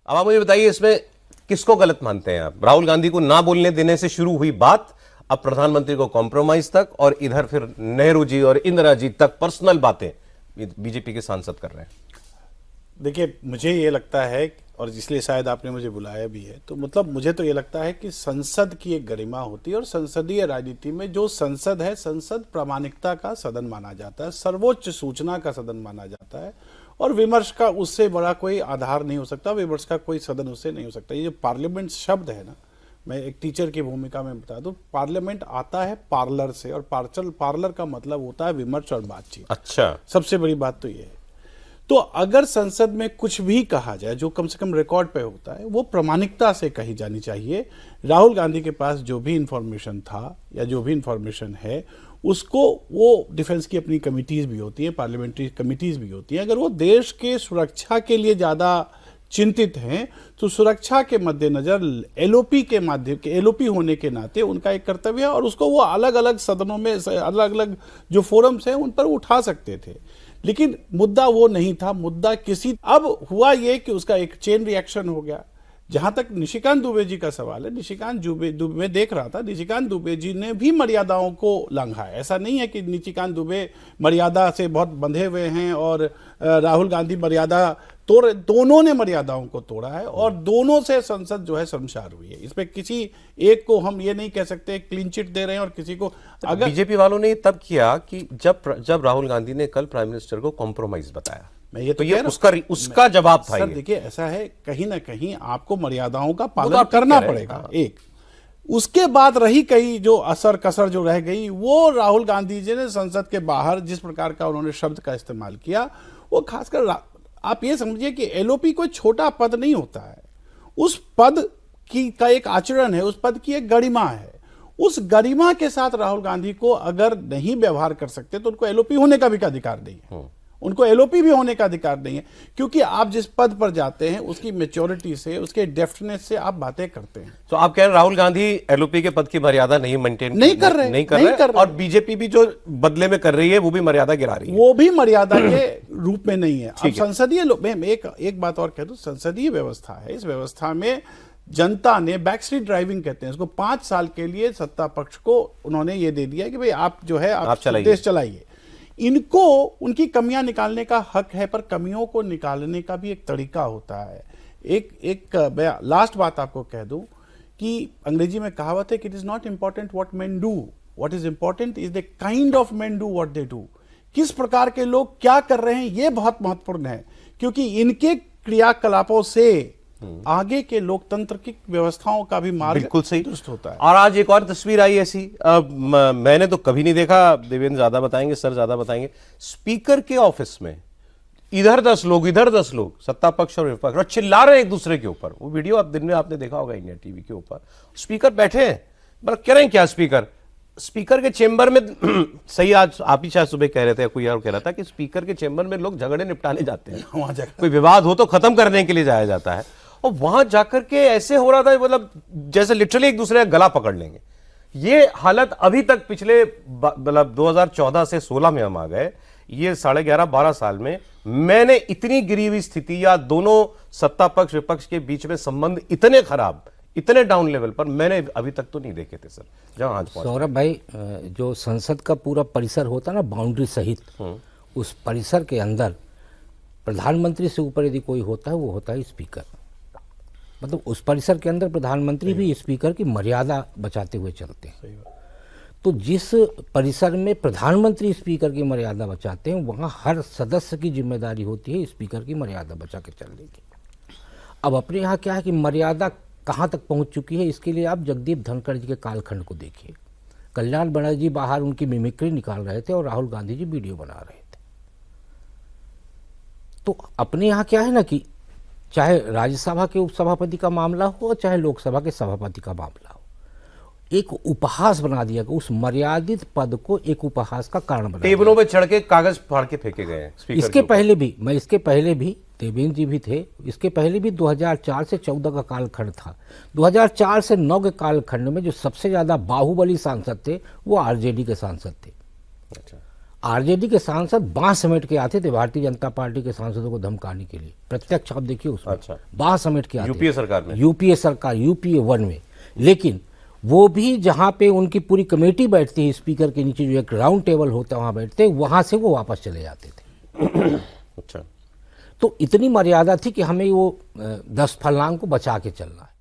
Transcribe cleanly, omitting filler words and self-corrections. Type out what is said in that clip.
अब आप मुझे बताइए, इसमें किसको गलत मानते हैं आप? राहुल गांधी को ना बोलने देने से शुरू हुई बात, अब प्रधानमंत्री को कॉम्प्रोमाइज तक, और इधर फिर नेहरू जी और इंदिरा जी तक पर्सनल बातें बीजेपी के सांसद कर रहे हैं। देखिए, मुझे ये लगता है, और इसलिए शायद आपने मुझे बुलाया भी है, तो मतलब मुझे तो ये लगता है कि संसद की एक गरिमा होती है, और संसदीय राजनीति में जो संसद है, संसद प्रामाणिकता का सदन माना जाता है, सर्वोच्च सूचना का सदन माना जाता है, और विमर्श का उससे बड़ा कोई आधार नहीं हो सकता, विमर्श का कोई सदन उससे नहीं हो सकता। ये जो पार्लियामेंट शब्द है ना, मैं एक टीचर की भूमिका में बता दूं, पार्लियामेंट आता है पार्लर से, और पार्लर का मतलब होता है विमर्श और बातचीत। अच्छा, सबसे बड़ी बात तो ये है। तो अगर संसद में कुछ भी कहा जाए जो कम से कम रिकॉर्ड पे होता है, वो प्रामाणिकता से कही जानी चाहिए। राहुल गांधी के पास जो भी इंफॉर्मेशन था या जो भी इंफॉर्मेशन है, उसको, वो डिफेंस की अपनी कमिटीज भी होती हैं, पार्लियामेंट्री कमिटीज भी होती हैं, अगर वो देश के सुरक्षा के लिए ज़्यादा चिंतित हैं तो सुरक्षा के मद्देनजर एलओपी होने के नाते उनका एक कर्तव्य है, और उसको वो अलग अलग सदनों में, अलग अलग जो फोरम्स हैं, उन पर उठा सकते थे। लेकिन मुद्दा वो नहीं था, मुद्दा अब हुआ ये कि उसका एक चेन रिएक्शन हो गया। जहां तक निशिकांत दुबे जी का सवाल है, निशिकांत दुबे मैं देख रहा था, निशिकांत दुबे जी ने भी मर्यादाओं को लांघा है। ऐसा नहीं है कि निशिकांत दुबे मर्यादा से बहुत बंधे हुए हैं और राहुल गांधी मर्यादा तोड़, दोनों ने मर्यादाओं को तोड़ा है, और दोनों से संसद जो है शर्मसार हुई है। इसमें किसी एक को हम ये नहीं कह सकते क्लीन चिट दे रहे हैं और किसी को। अगर बीजेपी वालों ने तब किया कि जब राहुल गांधी ने कल प्राइम मिनिस्टर को कॉम्प्रोमाइज बताया, मैं ये तो ये उसका जवाब था। सर देखिए, ऐसा है, कहीं ना कहीं आपको मर्यादाओं का पालन करना पड़ेगा। एक उसके बाद रही कई जो असर कसर जो रह गई, वो राहुल गांधी जी ने संसद के बाहर जिस प्रकार का उन्होंने शब्द का इस्तेमाल किया, वो खासकर आप ये समझिए कि एलओपी कोई छोटा पद नहीं होता है। उस पद का एक आचरण है, उस पद की एक गरिमा है। उस गरिमा के साथ राहुल गांधी को अगर नहीं व्यवहार कर सकते तो उनको एलओपी होने का भी अधिकार नहीं है, उनको एलओपी भी होने का अधिकार नहीं है, क्योंकि आप जिस पद पर जाते हैं उसकी मैच्योरिटी से, उसके डेफ्टनेस से आप बातें करते हैं। तो आप कह रहे हैं राहुल गांधी एलओपी के पद की मर्यादा नहीं मेंटेन नहीं कर रहे, और बीजेपी भी जो बदले में कर रही है वो भी मर्यादा गिरा रही है, वो भी मर्यादा के रूप में नहीं है। अब संसदीय एक बात और कह दूं, संसदीय व्यवस्था है, इस व्यवस्था में जनता ने बैकस्ट्रीट ड्राइविंग कहते हैं इसको, 5 साल के लिए सत्ता पक्ष को उन्होंने ये दे दिया कि भाई आप जो है आप देश चलाइए। इनको उनकी कमियां निकालने का हक है, पर कमियों को निकालने का भी एक तरीका होता है। एक लास्ट बात आपको कह दूं कि अंग्रेजी में कहावत है कि it is not important what main do, what is important is the kind of main do what they do. किस प्रकार के लोग क्या कर रहे हैं, ये बहुत महत्वपूर्ण है, क्योंकि इनके क्रियाकलापों से आगे के लोकतंत्र की व्यवस्थाओं का भी मार्ग बिल्कुल सही दुरुस्त होता है। और आज एक और तस्वीर आई ऐसी, मैंने तो कभी नहीं देखा, देवेंद्र ज्यादा बताएंगे, सर ज्यादा बताएंगे। स्पीकर के ऑफिस में इधर 10 लोग, इधर 10 लोग, सत्ता पक्ष और विपक्ष, और चिल्ला रहे हैं एक दूसरे के ऊपर। वो वीडियो आप दिन में आपने देखा होगा इंडिया टीवी के ऊपर। स्पीकर बैठे हैं, मतलब कह रहे हैं क्या स्पीकर के चेंबर में सही, आज आप ही शायद सुबह कह रहे थे, कोई और कह रहा था कि स्पीकर के चेंबर में लोग झगड़े निपटाने जाते हैं, वहां जाकर कोई विवाद हो तो खत्म करने के लिए जाया जाता है, और वहां जाकर के ऐसे हो रहा था, मतलब जैसे लिटरली एक दूसरे का गला पकड़ लेंगे। ये हालत अभी तक पिछले मतलब 2014 से 16 में हम आ गए, ये 11.5-12 साल में मैंने इतनी गिरी हुई स्थिति या दोनों सत्ता पक्ष विपक्ष के बीच में संबंध इतने खराब, इतने डाउन लेवल पर मैंने अभी तक तो नहीं देखे थे सर, जहां आज पहुंचे। सौरभ भाई, जो संसद का पूरा परिसर होता है ना, बाउंड्री सहित, उस परिसर के अंदर प्रधानमंत्री से ऊपर यदि कोई होता है वो होता है स्पीकर। मतलब उस परिसर के अंदर प्रधानमंत्री भी स्पीकर की मर्यादा बचाते हुए चलते हैं। तो जिस परिसर में प्रधानमंत्री स्पीकर की मर्यादा बचाते हैं, वहाँ हर सदस्य की जिम्मेदारी होती है स्पीकर की मर्यादा बचा के चलने की। अब अपने यहाँ क्या है कि मर्यादा कहाँ तक पहुँच चुकी है, इसके लिए आप जगदीप धनखड़ जी के कालखंड को देखिए। कल्याण बनर्जी बाहर उनकी मिमिक्री निकाल रहे थे और राहुल गांधी जी वीडियो बना रहे थे। तो अपने यहाँ क्या है ना कि चाहे राज्यसभा के उपसभापति का मामला हो, चाहे लोकसभा के सभापति का मामला हो, एक उपहास बना दिया गया, उस मर्यादित पद को एक उपहास का कारण बना। टेबलों पे चढ़ के कागज फाड़ के फेंके गए हैं। इसके पहले भी देवेंद्र जी भी थे, इसके पहले भी 2004 से 14 का कालखंड था। 2004 से 9 के कालखंड में जो सबसे ज्यादा बाहुबली सांसद थे वो आरजेडी के सांसद थे। अच्छा। आरजेडी के सांसद बांस समेट के आते थे भारतीय जनता पार्टी के सांसदों को धमकाने के लिए, प्रत्यक्ष आप देखिए उसमें। अच्छा। बांस समेट के आते यूपीए सरकार में? यूपीए सरकार, यूपीए 1 में। लेकिन वो भी जहां पे उनकी पूरी कमेटी बैठती है स्पीकर के नीचे, जो एक राउंड टेबल होता है वहां बैठते, वहां से वो वापस चले जाते थे। अच्छा। तो इतनी मर्यादा थी कि हमें वो 10 फलनांग को बचा के चलना है।